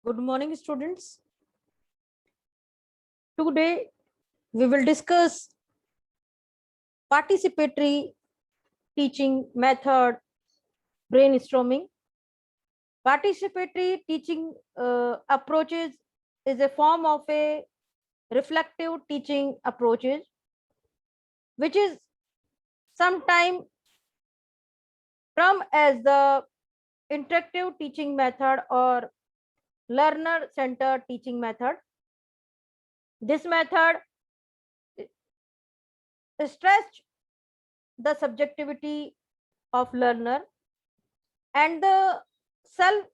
Good morning, students. Today we will discuss participatory teaching method, brainstorming. Participatory teaching approaches is a form of a reflective teaching approaches, which is sometimes termed as the interactive teaching method or learner-centered teaching method. This method stressed the subjectivity of learner and the self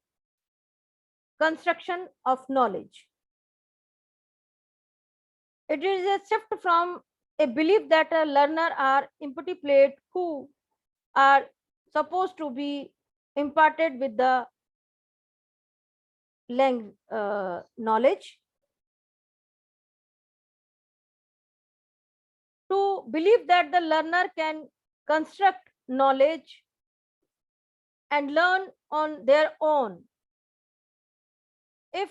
construction of knowledge. It is a shift from a belief that a learner are empty plate who are supposed to be imparted with the knowledge to believe that the learner can construct knowledge and learn on their own if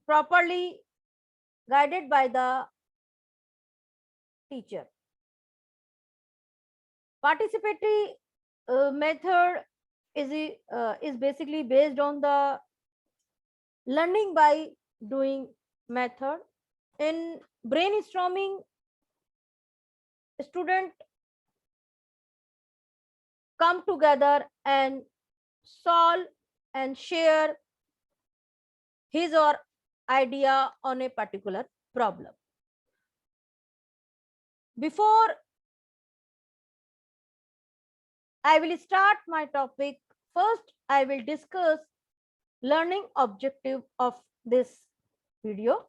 properly guided by the teacher. Participatory method is basically based on the learning by doing method. In brainstorming, student come together and solve and share his or idea on a particular problem. Before I will start my topic, first I will discuss learning objective of this video.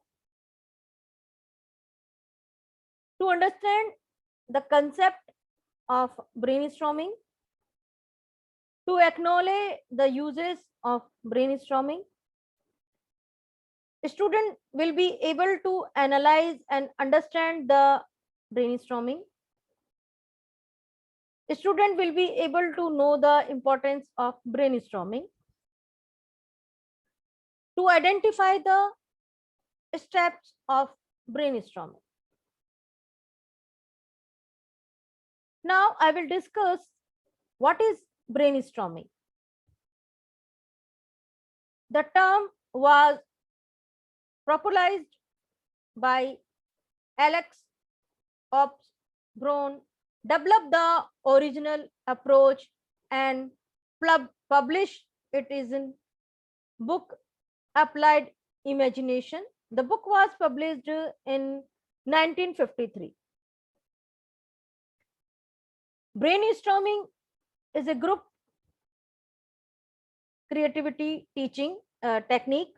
To understand the concept of brainstorming, to acknowledge the uses of brainstorming, a student will be able to analyze and understand the brainstorming. A student will be able to know the importance of brainstorming, to identify the steps of brainstorming. Now I will discuss what is brainstorming. The term was popularized by Alex Hobsbawm, developed the original approach and published it is in book Applied Imagination. The book was published in 1953. Brainstorming is a group creativity teaching technique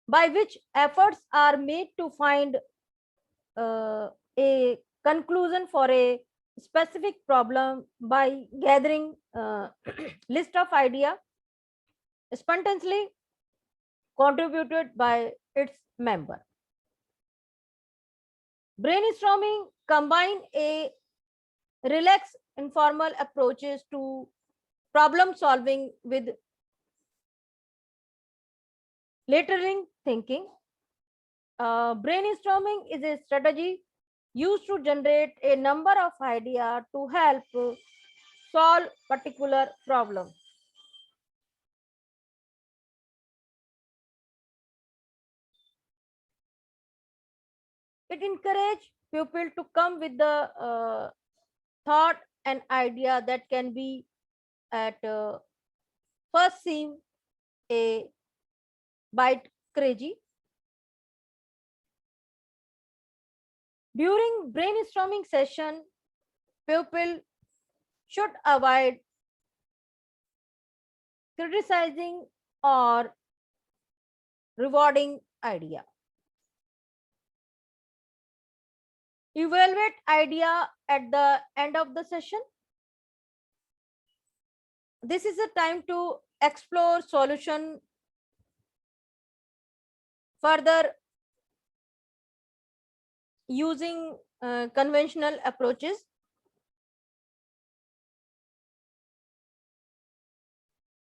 by which efforts are made to find a conclusion for a specific problem by gathering list of ideas spontaneously contributed by its member. Brainstorming combine a relaxed informal approaches to problem solving with lateral thinking. Brainstorming is a strategy used to generate a number of ideas to help solve particular problem. It encourages people to come with the thought and idea that can be at first seem a bit crazy. During brainstorming session, people should avoid criticizing or rewarding idea. Evaluate idea at the end of the session. This is a time to explore solution further using conventional approaches.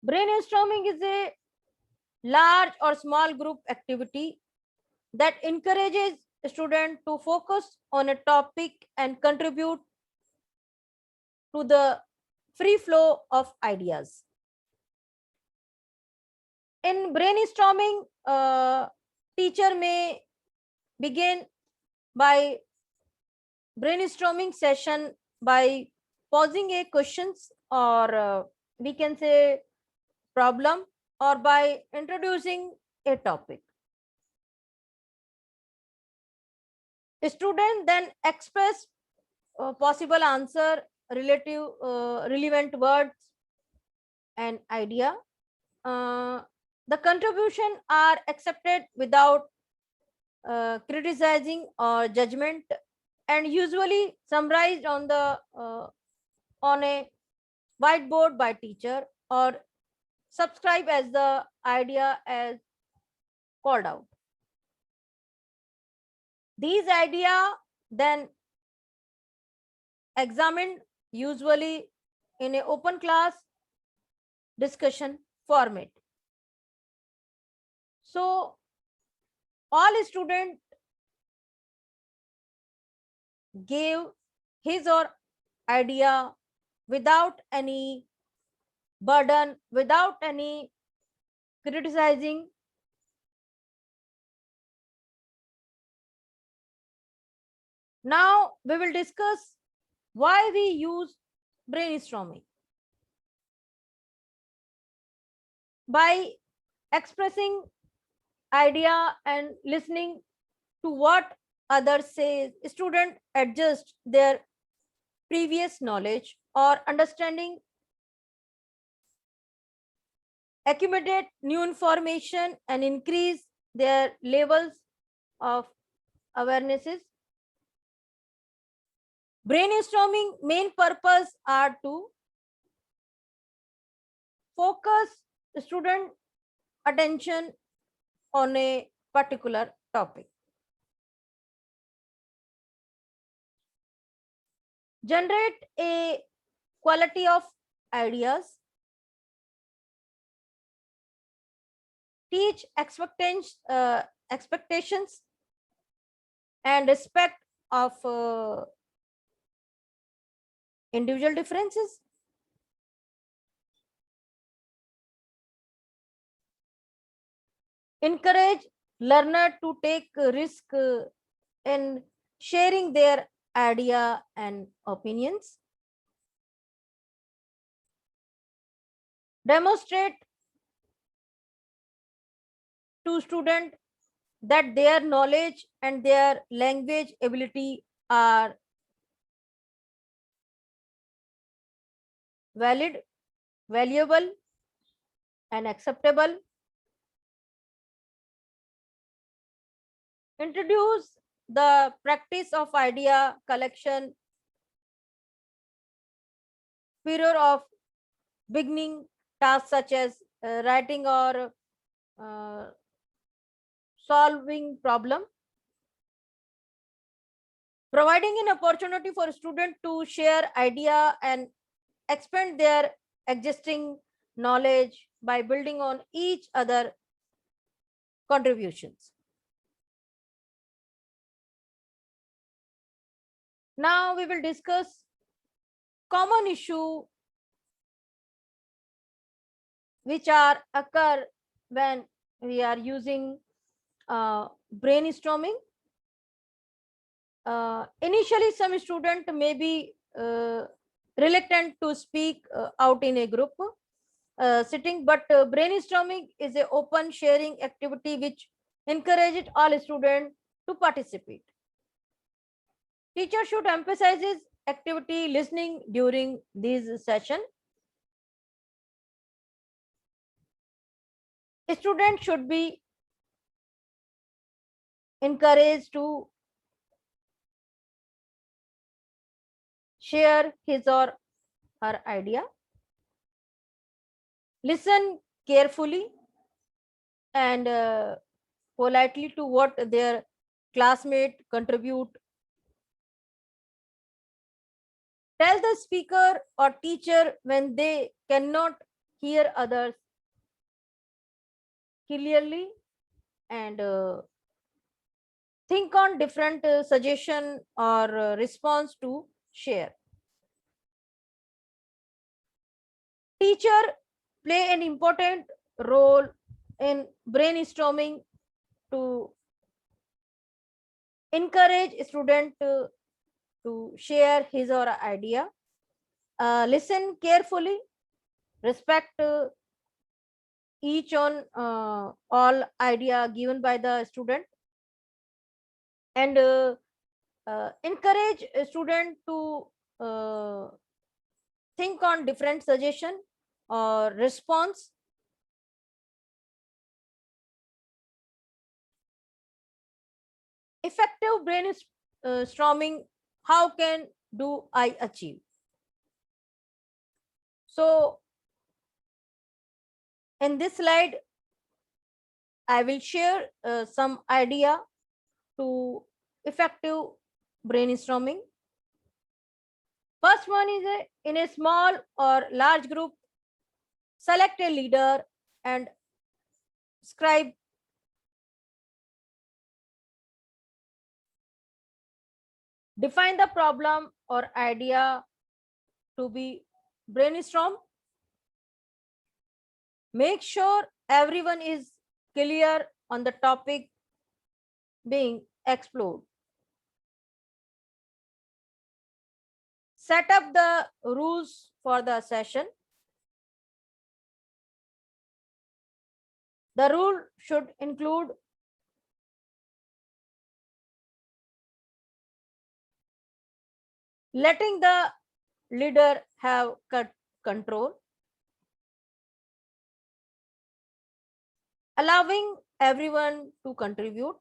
Brainstorming is a large or small group activity that encourages student to focus on a topic and contribute to the free flow of ideas. In brainstorming, teacher may begin by brainstorming session by posing a questions, or we can say problem, or by introducing a topic. The student then express possible answer, relevant words and idea. The contribution are accepted without criticizing or judgment, and usually summarized on a whiteboard by teacher, or subscribe as the idea as called out. These idea then examined, usually in an open class discussion format. So all students gave his or idea without any burden, without any criticizing. Now we will discuss why we use brainstorming. By expressing idea and listening to what others say, students adjust their previous knowledge or understanding, accumulate new information, and increase their levels of awarenesses. Brainstorming main purpose are to focus student attention on a particular topic, generate a quality of ideas, teach expectations and respect of individual differences, encourage learner to take risk in sharing their idea and opinions, demonstrate to student that their knowledge and their language ability are valid, valuable and acceptable. Introduce the practice of idea collection, period of beginning tasks such as writing or uh, solving problem, providing an opportunity for student to share idea and expand their existing knowledge by building on each other contributions. Now we will discuss common issue which are occur when we are using brainstorming. Initially, some student may be reluctant to speak out in a group sitting, but brainstorming is an open sharing activity which encourages all students to participate. Teacher should emphasize activity listening during this session. Student should be encouraged to share his or her idea, listen carefully and politely to what their classmate contribute, tell the speaker or teacher when they cannot hear others clearly and think on different suggestion or response to share. Teacher play an important role in brainstorming to encourage student to share his or her idea. Listen carefully, respect each on all idea given by the student, and encourage a student to uh, think on different suggestion or response. Effective brainstorming, how can do I achieve? So in this slide I will share some idea to effective brainstorming. First one is in a small or large group, select a leader and scribe. Define the problem or idea to be brainstormed. Make sure everyone is clear on the topic being explored. Set up the rules for the session. The rule should include letting the leader have control, allowing everyone to contribute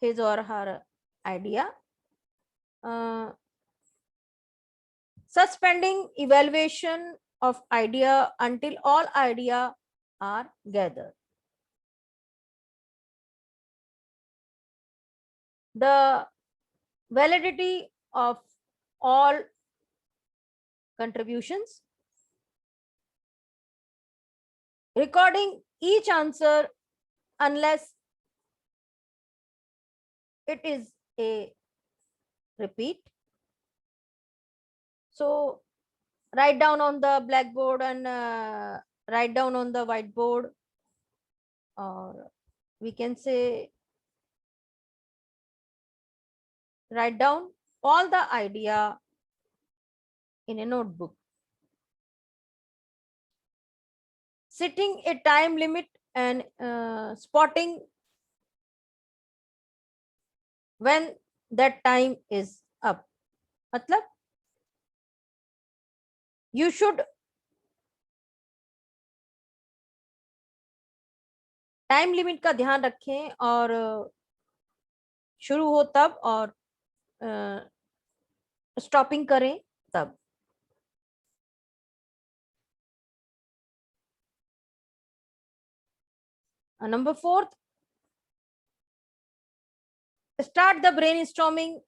his or her idea, uh, suspending evaluation of idea until all idea are gathered. The validity of all contributions, recording each answer unless it is a repeat. So write down on the blackboard and write down on the whiteboard, or we can say write down all the idea in a notebook. Setting a time limit and spotting when that time is up. मतलब you should time limit का ध्यान रखें और शुरू हो तब और stopping करें तब. Number 4, start the brainstorming.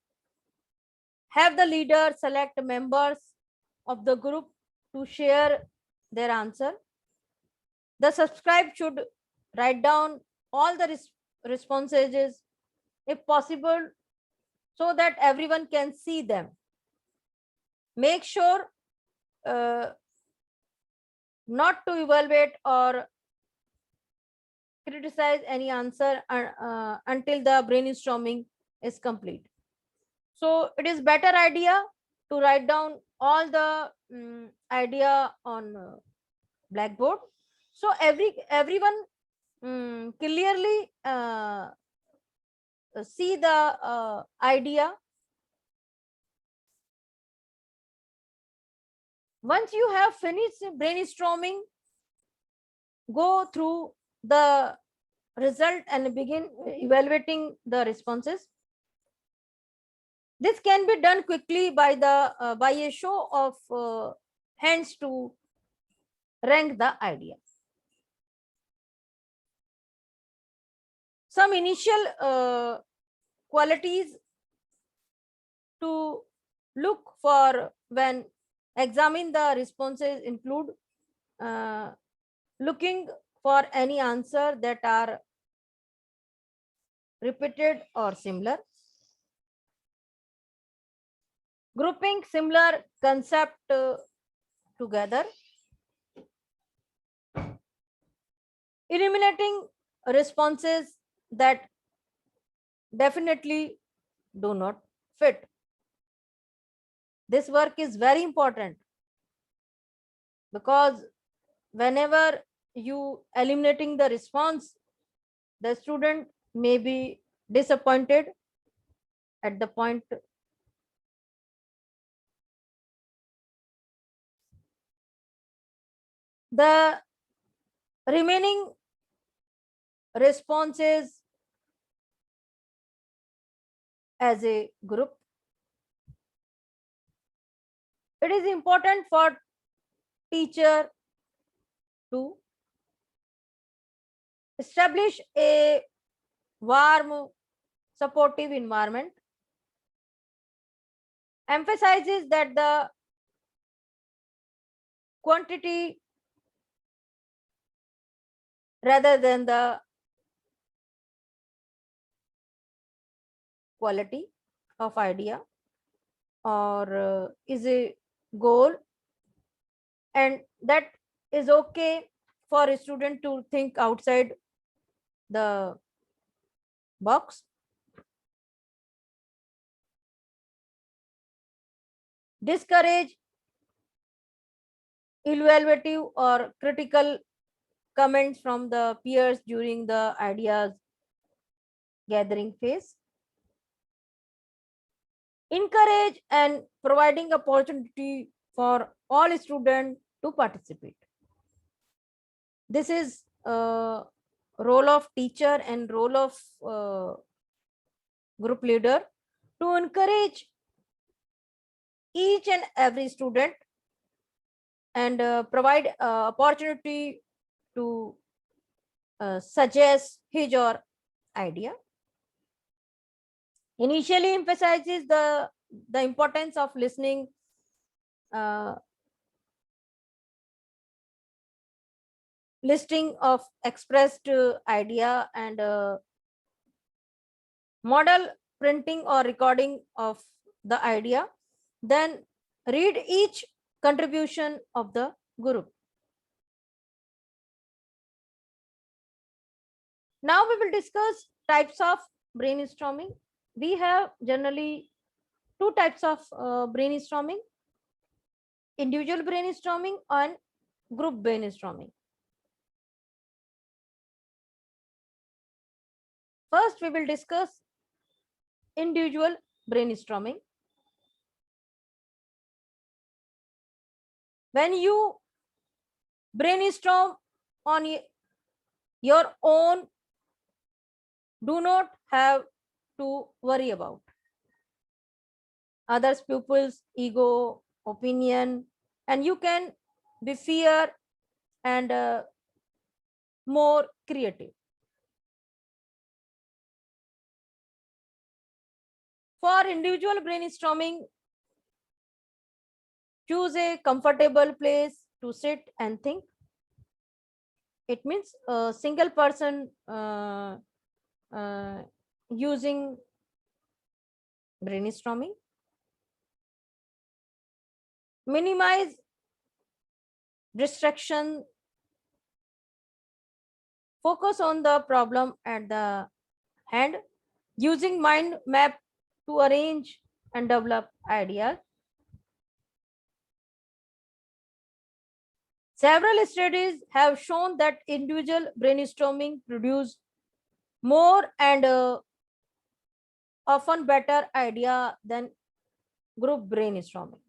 Have the leader select members of the group to share their answer. The subscribe should write down all the responses if possible so that everyone can see them. Make sure not to evaluate or criticize any answer until the brainstorming is complete. So it is better idea to write down all the idea on blackboard, so everyone clearly see the idea. Once you have finished brainstorming, go through the result and begin evaluating the responses. This can be done quickly by a show of hands to rank the idea. Some initial qualities to look for when examine the responses include looking for any answer that are repeated or similar. Grouping similar concept together. Eliminating responses that definitely do not fit. This work is very important because whenever you eliminating the response, the student may be disappointed at the point. The remaining responses as a group. It is important for teacher to establish a warm, supportive environment, emphasizes that the quantity rather than the quality of idea or is a goal, and that is okay for a student to think outside the box. Discourage evaluative or critical comments from the peers during the ideas gathering phase. Encourage and providing opportunity for all students to participate. This is role of teacher and role of group leader to encourage each and every student and provide opportunity to suggest his or idea. Initially emphasizes the importance of listening, listing of expressed idea and model printing or recording of the idea, then read each contribution of the group. Now we will discuss types of brainstorming. We have generally two types of brainstorming: individual brainstorming and group brainstorming. First, we will discuss individual brainstorming. When you brainstorm on your own, do not have to worry about others pupils ego opinion, and you can be fear and more creative. For individual brainstorming, choose a comfortable place to sit and think. It means a single person uh, using brainstorming. Minimize distraction. Focus on the problem at the hand, using mind map to arrange and develop ideas. Several studies have shown that individual brainstorming produce more and often better idea than group brainstorming.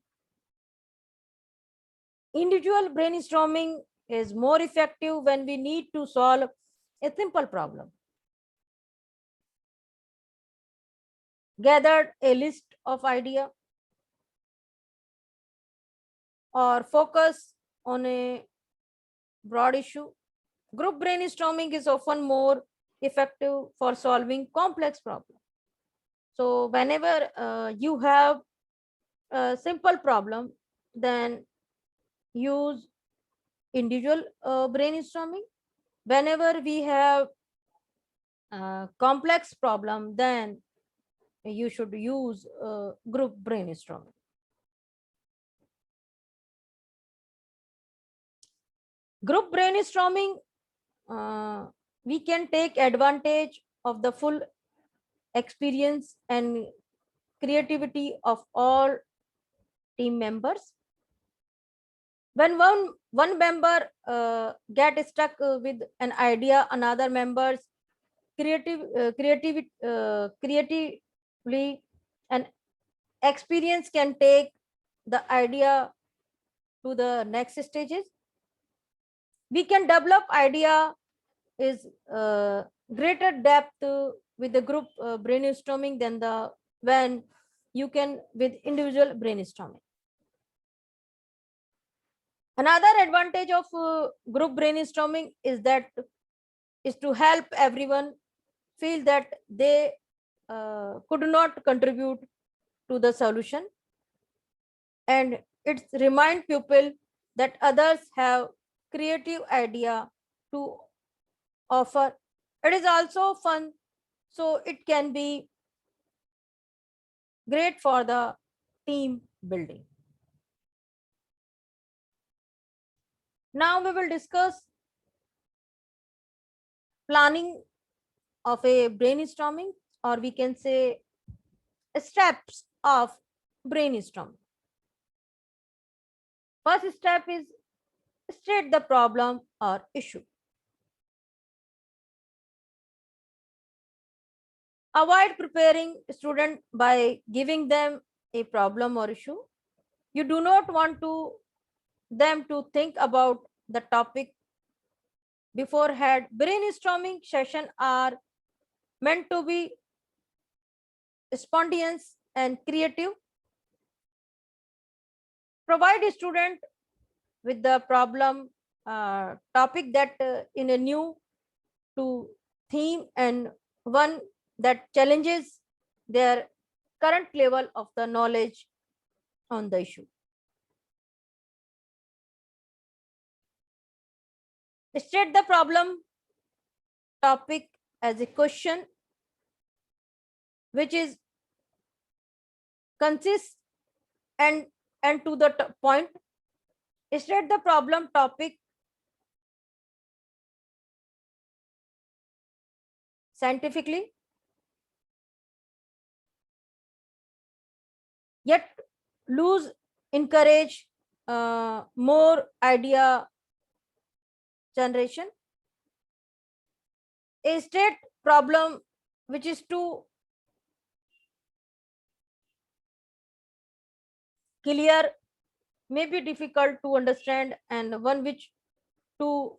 Individual brainstorming is more effective when we need to solve a simple problem. Gathered a list of idea or focus on a broad issue. Group brainstorming is often more effective for solving complex problems. So whenever you have a simple problem, then use individual brainstorming. whenever we have complex problem, then you should use group brainstorming. Group brainstorming, we can take advantage of the full experience and creativity of all team members. When one member get stuck with an idea, another members creatively and experience can take the idea to the next stages. We can develop idea is greater depth with the group brainstorming than the when you can with individual brainstorming. Another advantage of group brainstorming is to help everyone feel that they could not contribute to the solution, and it remind people that others have creative idea to offer. It is also fun, so it can be great for the team building. Now we will discuss planning of a brainstorming, or we can say steps of brainstorming. First step is state the problem or issue. Avoid preparing student by giving them a problem or issue. You do not want to them to think about the topic beforehand. Brainstorming session are meant to be spontaneous and creative. Provide a student with the problem topic that in a new to theme and one that challenges their current level of the knowledge on the issue. State the problem topic as a question which is concise and to the point. State the problem topic scientifically, yet lose encourage more idea generation. A state problem which is too clear may be difficult to understand, and one which too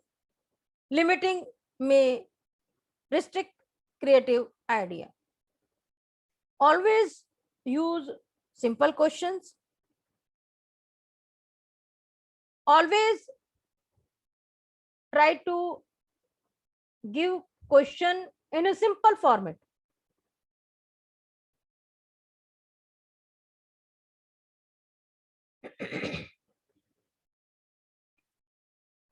limiting may restrict creative idea. Always use simple questions. Always try to give question in a simple format.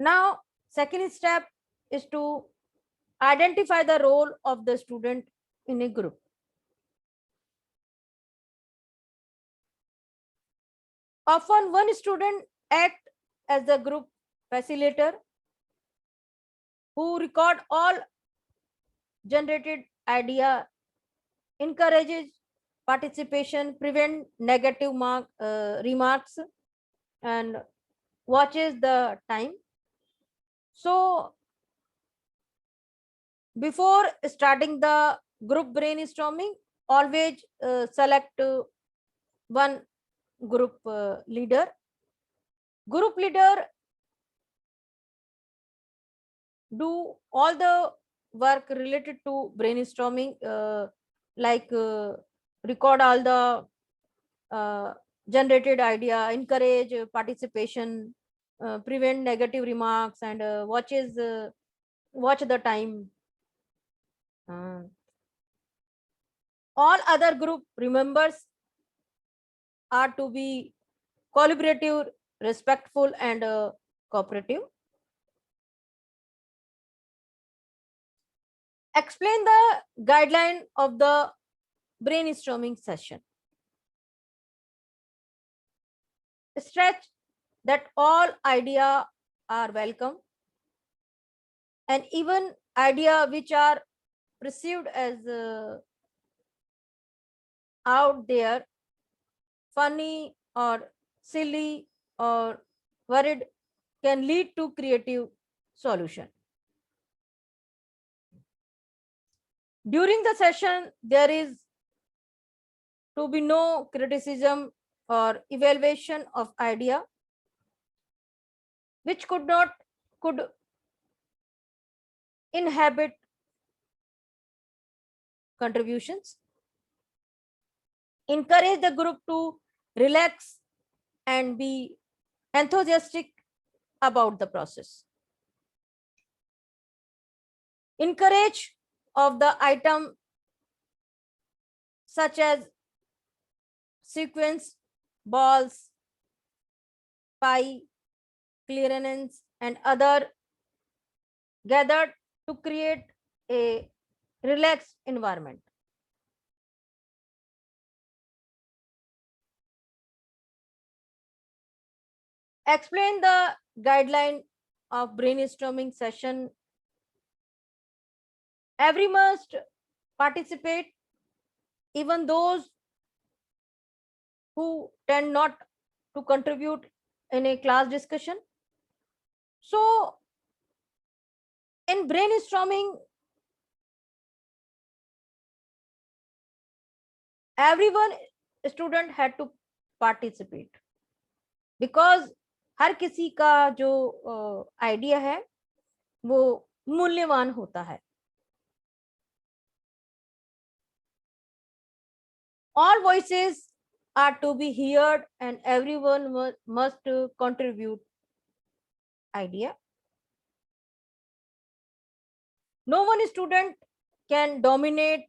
Now, second step is to identify the role of the student in a group. Often one student act as the group facilitator who record all generated idea, encourages participation, prevent negative remarks, and watches the time. So before starting the group brainstorming, always select one group leader. Group leader do all the work related to brainstorming, like record all the generated idea, encourage participation, prevent negative remarks, and watch the time. All other group members are to be collaborative, respectful, and cooperative. Explain the guideline of the brainstorming session. Stretch that all ideas are welcome, and even ideas which are perceived as out there, funny or silly or worried, can lead to creative solution. During the session, there is to be no criticism or evaluation of idea which could inhabit contributions. Encourage the group to relax and be enthusiastic about the process. Encourage of the item such as sequence, balls, pie, clearance, and other gathered to create a relaxed environment. Explain the guideline of brainstorming session. Every must participate, even those who tend not to contribute in a class discussion. So in brainstorming, everyone student had to participate because हर किसी का जो idea है वो मूल्यवान होता है. All voices are to be heard and everyone must contribute idea. No one student can dominate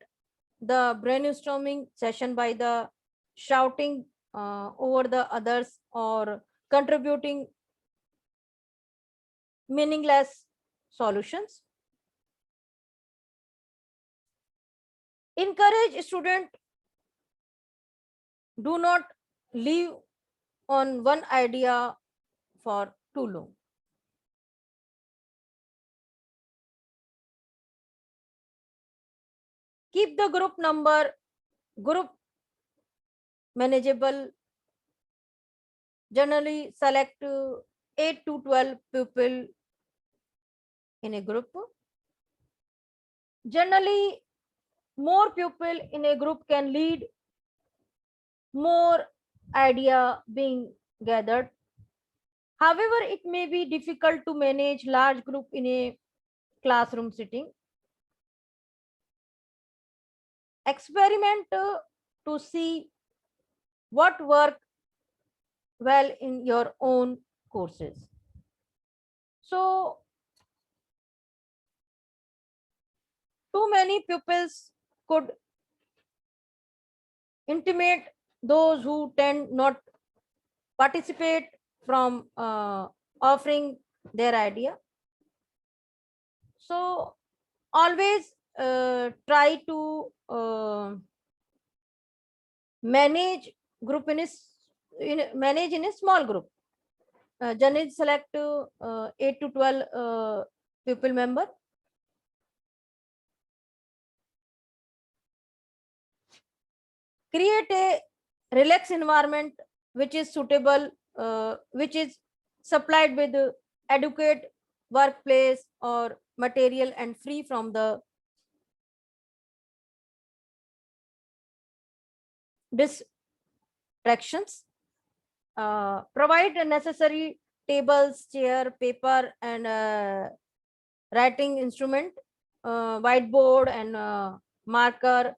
the brainstorming session by the shouting over the others or contributing meaningless solutions. Encourage student, do not leave on one idea for too long. Keep the group manageable. Generally select 8 to 12 people in a group. Generally, more people in a group can lead more idea being gathered. However, it may be difficult to manage large group in a classroom setting. Experiment to see what work well in your own courses. So too many pupils could intimidate those who tend not participate from offering their idea. So always try to manage group manage in a small group. Generally select 8 to 12 people member. Create a relaxed environment which is suitable, which is supplied with adequate workplace or material and free from the distractions. Provide the necessary tables, chair, paper, and writing instrument, whiteboard and marker,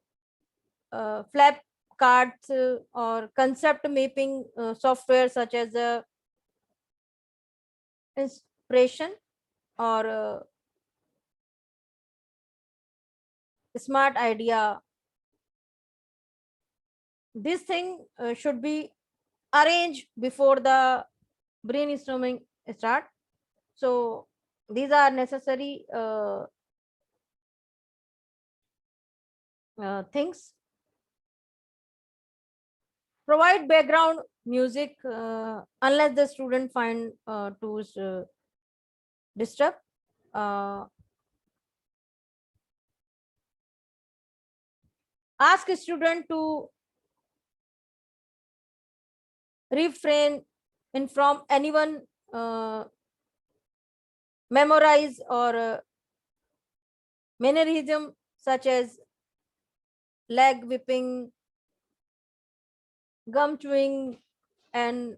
flap cards or concept mapping software such as inspiration or smart idea. This thing should be arranged before the brainstorming start. So these are necessary things. Provide background music unless the student find to disturb. Ask a student to refrain in from anyone memorize or mannerism such as leg whipping, gum chewing, and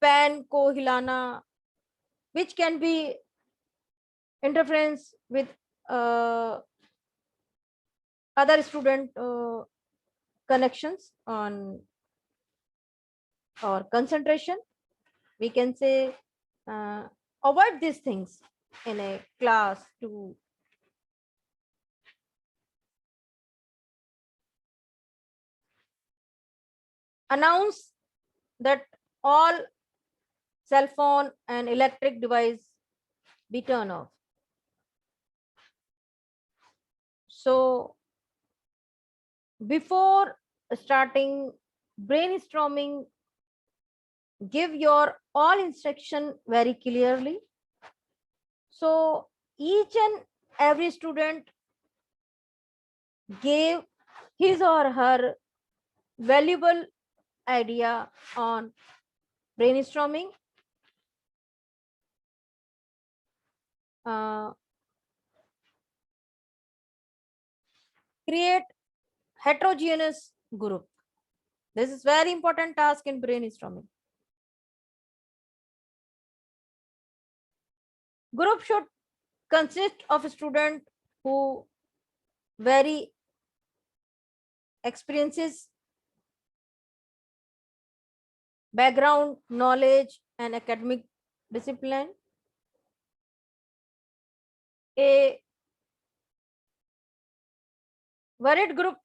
pan ko hilana, which can be interference with uh, other student connections on or concentration. We can say avoid these things in a class to announce that all cell phone and electric device be turned off. So before starting brainstorming, give your all instruction very clearly. So each and every student gave his or her valuable idea on brainstorming. Uh, create heterogeneous group. This is very important task in brainstorming. Group should consist of a student who very experiences, background, knowledge, and academic discipline. A varied group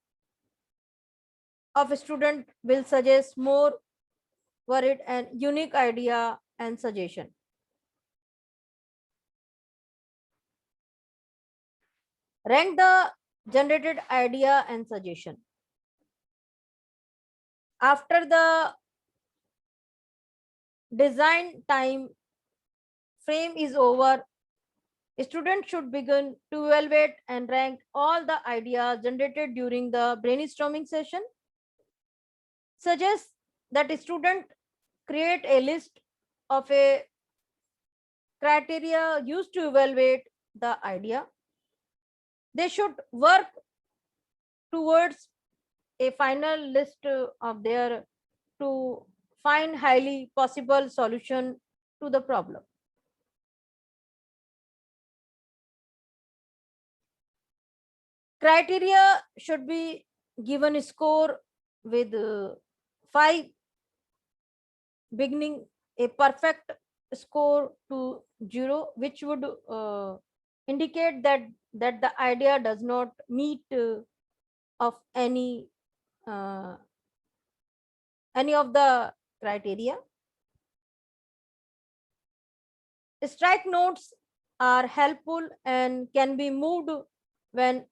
of a student will suggest more varied and unique idea and suggestion. Rank the generated idea and suggestion. After the design time frame is over, a student should begin to evaluate and rank all the ideas generated during the brainstorming session. Suggest that a student create a list of a criteria used to evaluate the idea. They should work towards a final list of their to find highly possible solution to the problem. Criteria should be given a score with 5, beginning a perfect score to 0, which would indicate that the idea does not meet of uh, any of the criteria. Strike notes are helpful and can be moved when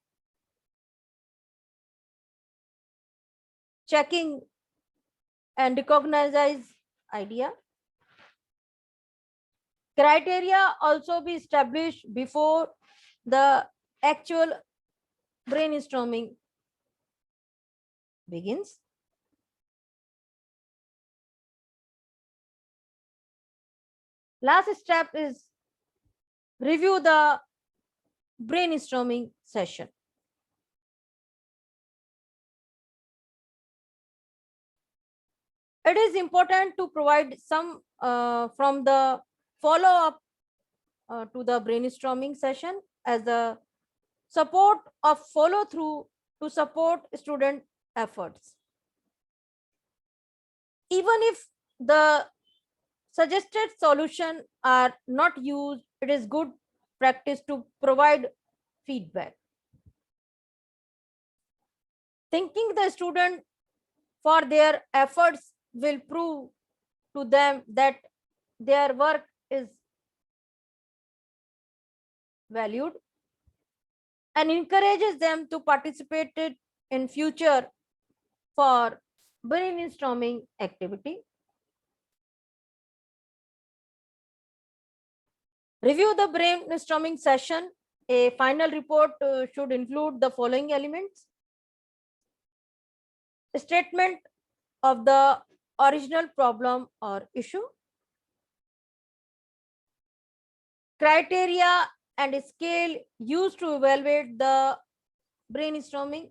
checking and recognize idea. Criteria also be established before the actual brainstorming begins. Last step is review the brainstorming session. It is important to provide some from the follow-up to the brainstorming session as the support of follow-through to support student efforts. Even if the suggested solution are not used, it is good practice to provide feedback. Thanking the student for their efforts will prove to them that their work is valued and encourages them to participate in future for brainstorming activity. Review the brainstorming session. A final report should include the following elements: statement of the original problem or issue, criteria and scale used to evaluate the brainstorming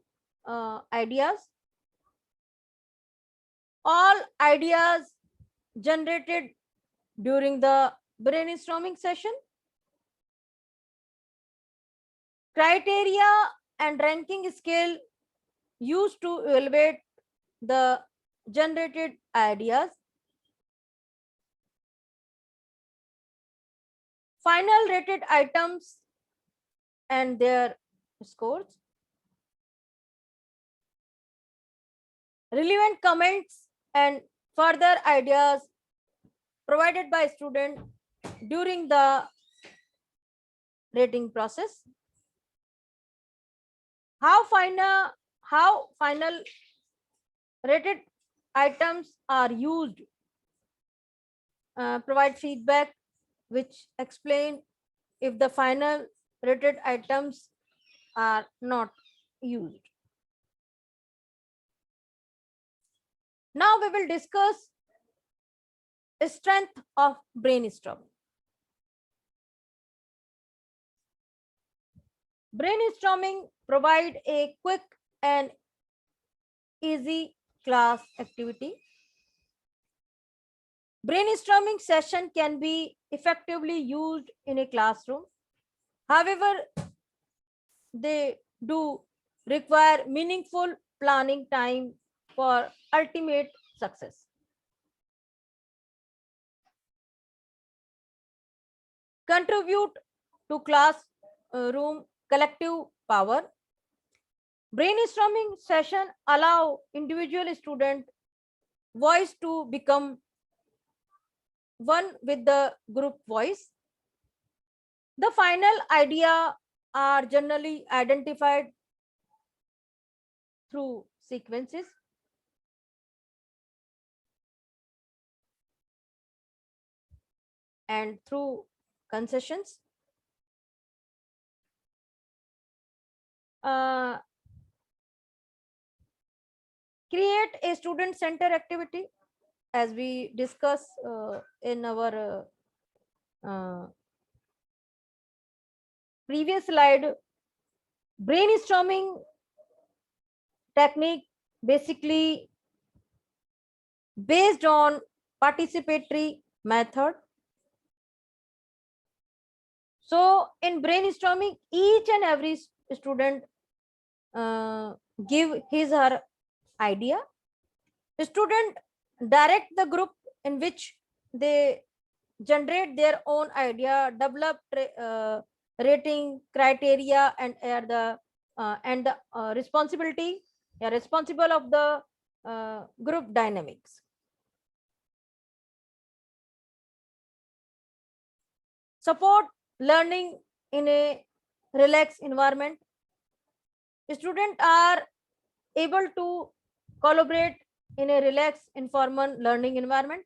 ideas, all ideas generated during the brainstorming session, criteria and ranking scale used to evaluate the generated ideas, final rated items and their scores, relevant comments and further ideas provided by student during the rating process. How final rated items are used. Provide feedback which explain if the final rated items are not used. Now we will discuss strength of brainstorming. Brainstorming provide a quick and easy class activity. Brainstorming session can be effectively used in a classroom. However, they do require meaningful planning time for ultimate success. Contribute to classroom collective power. Brainstorming session allow individual student voice to become one with the group voice. The final idea are generally identified through sequences. And through concessions. Create a student center activity as we discuss in our previous slide. Brainstorming technique basically based on participatory method. So in brainstorming, each and every student give his or her idea. The student direct the group in which they generate their own idea, develop rating criteria, and the responsibility, responsible of the group dynamics. Support learning in a relaxed environment. Students are able to collaborate in a relaxed, informal learning environment.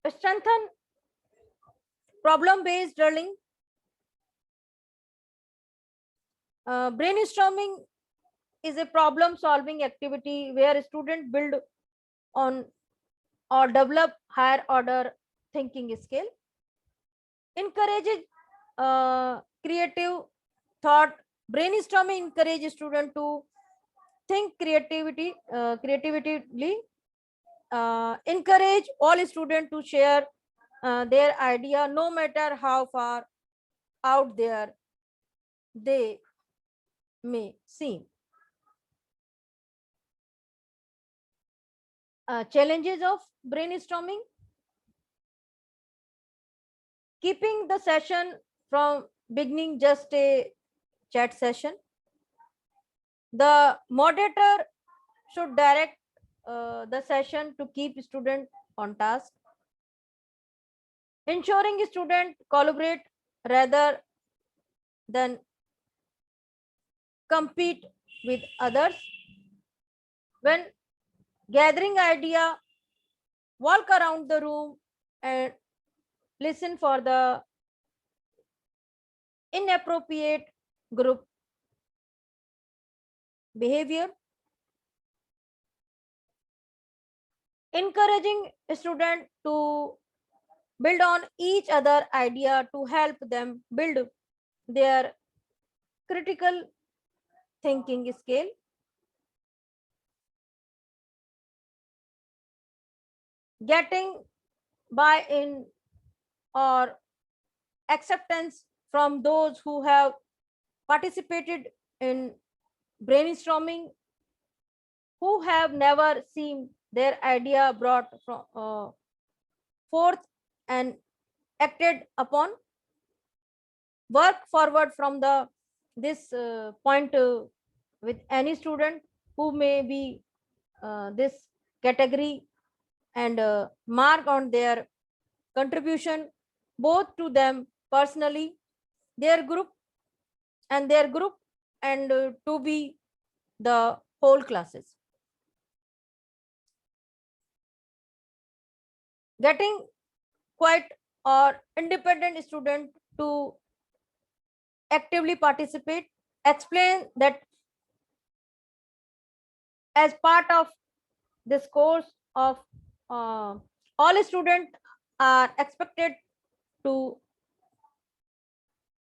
Strengthen problem-based learning. Brainstorming is a problem-solving activity where students build on or develop higher order thinking skill. Encourages creative thought. Brainstorming encourages students to think creatively. Encourage all students to share their idea, no matter how far out there they may seem. Challenges of brainstorming: keeping the session from beginning just a chat session. The moderator should direct the session to keep student on task. ensuring students collaborate rather than compete with others. When gathering idea, walk around the room and listen for the inappropriate group behavior. Encouraging students to build on each other idea to help them build their critical thinking skill. Getting buy-in or acceptance from those who have participated in brainstorming, who have never seen their idea brought forth and acted upon. Work forward from the this point with any student who may be this category, and mark on their contribution both to them personally, their group and to be the whole classes. Getting quiet or independent student to actively participate, explain that as part of this course of all students are expected to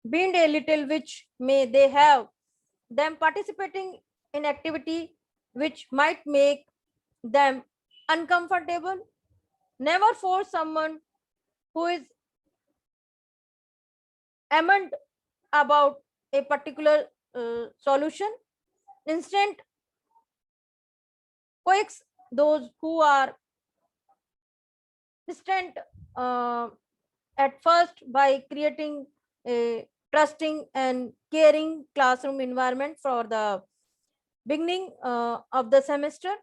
bend a little, which may they have them participating in activity which might make them uncomfortable. Never force someone who is adamant about a particular solution. Instead, coax those who are distant at first by creating a trusting and caring classroom environment for the beginning of the semester.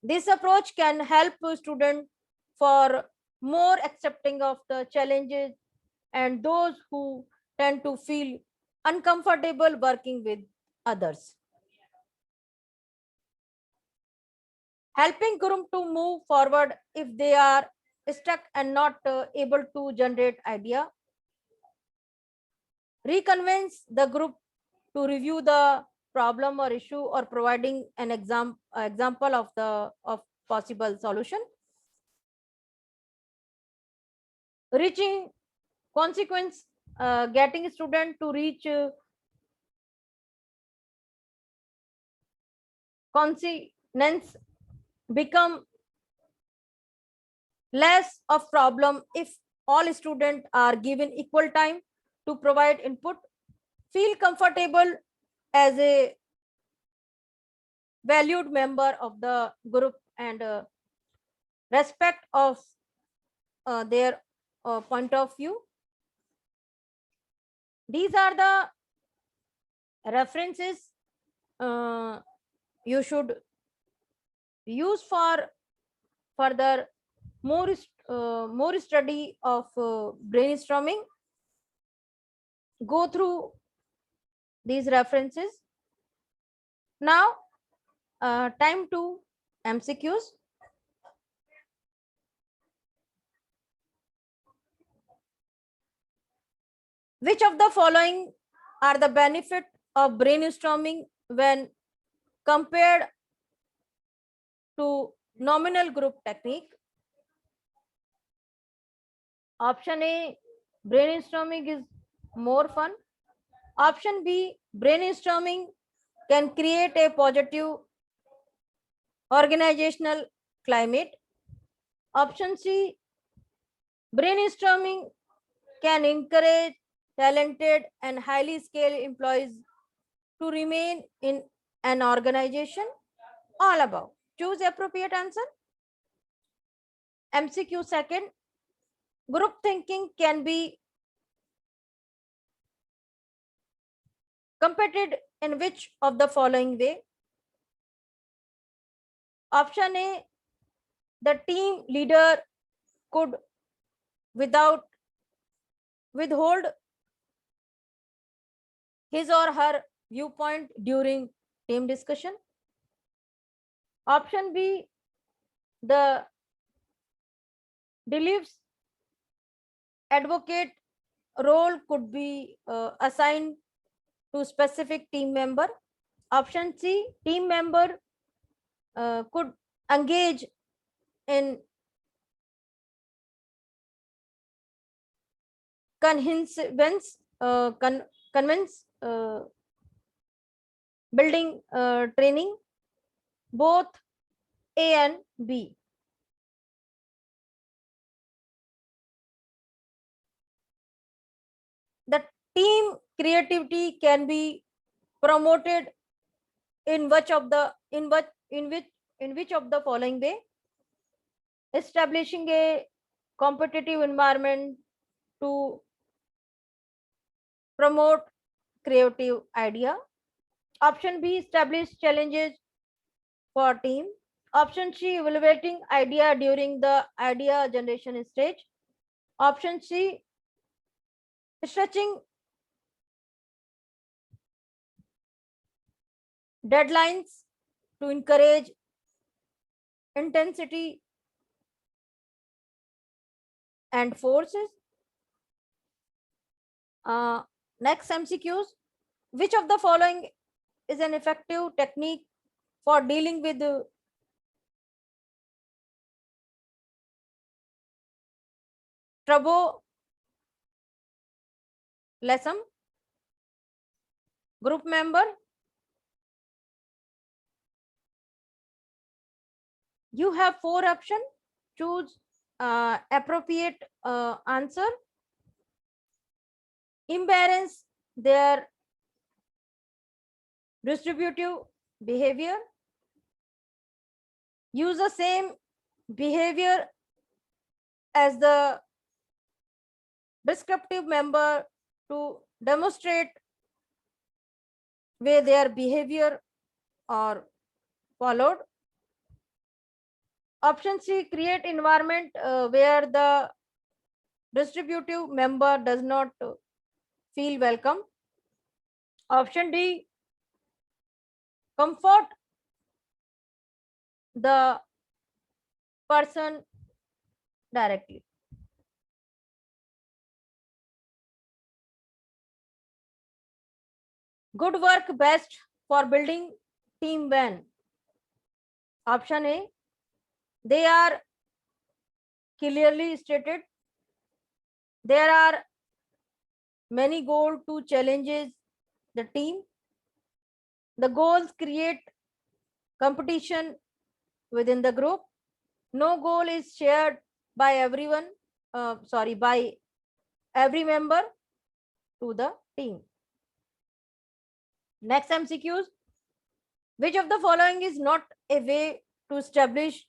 This approach can help students for more accepting of the challenges and those who tend to feel uncomfortable working with others. Helping group to move forward if they are stuck and not able to generate idea. Reconvince the group to review the problem or issue or providing an example of the possible solution. Reaching consequence, getting student to reach consonance become less of problem if all students are given equal time to provide input. Feel comfortable as a valued member of the group and respect of their point of view. These are the references you should use for further more study of brainstorming. Go through these references. Now time to MCQs. Which of the following are the benefit of brainstorming when compared to nominal group technique? Option A, brainstorming is more fun. Option B, brainstorming can create a positive organizational climate. Option C, brainstorming can encourage talented and highly skilled employees to remain in an organization. All above. Choose appropriate answer. MCQ second, group thinking can be competed in which of the following way? Option A, the team leader could without withhold his or her viewpoint during team discussion. Option B, the delegates advocate role could be assigned to specific team member. Option C, team member could engage in convince building training, both A and B. The team creativity can be promoted in which of the in which of the following way: establishing a competitive environment to promote creative idea. Option B, establish challenges for team. Option C, evaluating idea during the idea generation stage. Option C, stretching deadlines to encourage intensity and forces. Next MCQs. Which of the following is an effective technique for dealing with troublesome group member? You have 4 options. Choose appropriate answer. Imbalance their distributive behavior. Use the same behavior as the descriptive member to demonstrate where their behavior are followed. Option C, create environment where the distributive member does not feel welcome. Option D, comfort the person directly. Good work best for building team when? Option A, they are clearly stated. There are many goals to challenges the team. The goals create competition within the group. No goal is shared by everyone, by every member to the team. Next MCQs. Which of the following is not a way to establish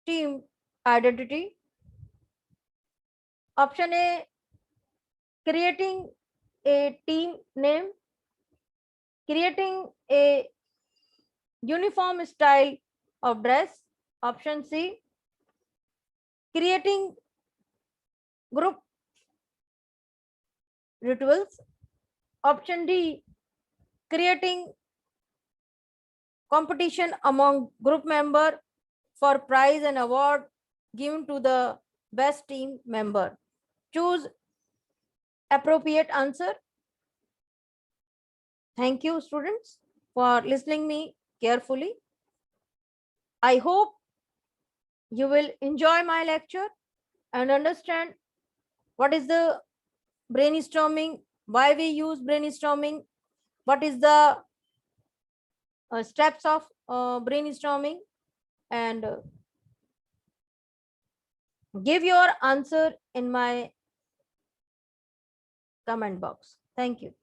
team identity? Option A, creating a team name, creating a uniform style of dress. Option C, creating group rituals. Option D, creating competition among group member for prize and award given to the best team member. Choose appropriate answer. Thank you, students, for listening me carefully. I hope you will enjoy my lecture and understand what is the brainstorming, why we use brainstorming, what is the steps of brainstorming, and give your answer in my comment box. Thank you.